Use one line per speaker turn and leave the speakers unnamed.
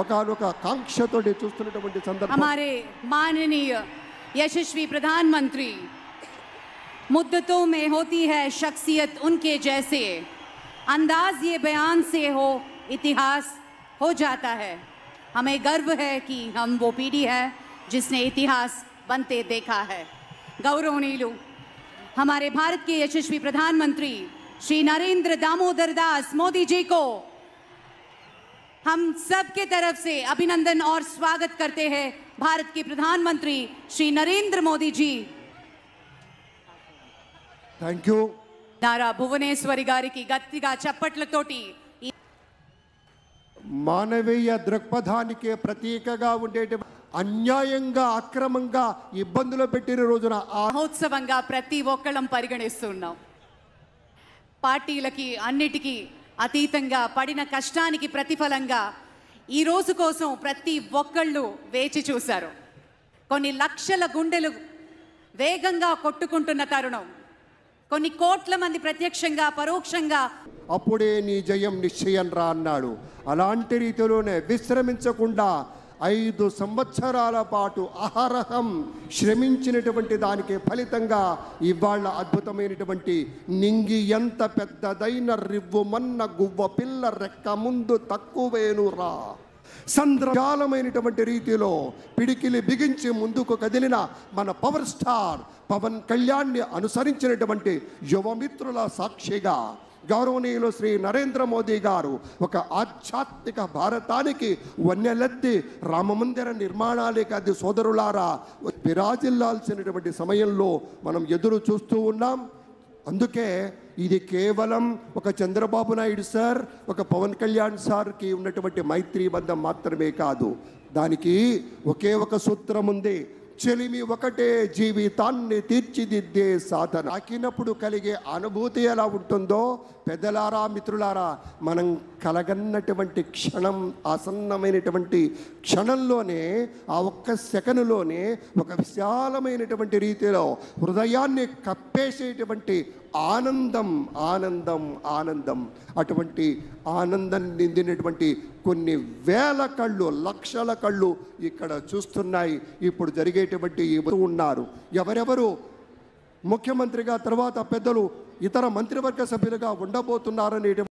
ఒకనొక కాంక్షతోటి చూస్తున్నటువంటి సందర్భం
हमारे माननीय यशस्वी प्रधानमंत्री मुद्दतों में होती है शख्सियत उनके जैसे अंदाज ये बयान से हो इतिहास हो जाता है। हमें गर्व है कि हम वो पीढ़ी है जिसने इतिहास बनते देखा है। गौरवनीय हमारे भारत के यशस्वी प्रधानमंत्री श्री नरेंद्र दामोदर दास मोदी जी को हम सब के तरफ से अभिनंदन और स्वागत करते हैं। भारत के प्रधानमंत्री श्री नरेंद्र मोदी जी।
థ్యాంక్ యూ
नारा भुवनेश्वरी गारी की गत्तिगा चप्पట్లతోటి
మానవీయ దృక్పథానికి ప్రతీకగా ఉండేటువంటి అన్యాయంగా అక్రమంగా ఇబ్బందులు పెట్టిన రోజున
మహోత్సవంగా ప్రతి ఒక్కళ్ళం పరిగణిస్తున్నాం। పార్టీలకి అన్నిటికీ అతీతంగా పడిన కష్టానికి ప్రతిఫలంగా ఈ రోజు కోసం ప్రతి ఒక్కళ్ళు వేచి చూశారు। కొన్ని లక్షల గుండెలు వేగంగా కొట్టుకుంటున్న తరుణం, కొన్ని కోట్ల మంది ప్రత్యక్షంగా పరోక్షంగా
అప్పుడే నీ జయం నిశ్చయం రా అన్నాడు। అలాంటి రీతిలోనే విశ్రమించకుండా 5 సంవత్సరాల పాటు అహరహం శ్రమించినటువంటి దానికి ఫలితంగా ఇవాళ అద్భుతమైనటువంటి నింగి ఎంత పెద్దదైన రివ్వుమన్న గువ్వ పిల్ల రెక్క ముందు తక్కువేనురా సంద్రజాలమైనటువంటి రీతిలో పిడికిలి బిగించి ముందుకు కదిలిన మన పవర్ స్టార్ పవన్ కళ్యాణ్ని అనుసరించినటువంటి యువమిత్రుల సాక్షిగా గౌరవనీయులు శ్రీ నరేంద్ర మోదీ గారు ఒక ఆధ్యాత్మిక భారతానికి వన్నెలెత్తి రామమందిర నిర్మాణానికి అది సోదరులారా విరాజిల్లాల్సినటువంటి సమయంలో మనం ఎదురు చూస్తూ ఉన్నాం। అందుకే ఇది కేవలం ఒక చంద్రబాబు నాయుడు సార్ ఒక పవన్ కళ్యాణ్ సార్కి ఉన్నటువంటి మైత్రీ బంధం మాత్రమే కాదు, దానికి ఒకే ఒక సూత్రం ఉంది। చెలిమి ఒకటే జీవితాన్ని తీర్చిదిద్దే సాధన। తాకినప్పుడు కలిగే అనుభూతి ఎలా ఉంటుందో పెద్దలారా మిత్రులారా మనం కలగన్నటువంటి క్షణం ఆసన్నమైనటువంటి క్షణంలోనే ఆ ఒక్క సెకనులోనే ఒక విశాలమైనటువంటి రీతిలో హృదయాన్ని కప్పేసేటువంటి ఆనందం ఆనందం ఆనందం అటువంటి ఆనందం నిండినటువంటి కొన్ని వేల కళ్ళు లక్షల కళ్ళు ఇక్కడ చూస్తున్నాయి। ఇప్పుడు జరిగేటువంటి ఉన్నారు ఎవరెవరు ముఖ్యమంత్రిగా తర్వాత పెద్దలు ఇతర మంత్రివర్గ సభ్యులుగా ఉండబోతున్నారనే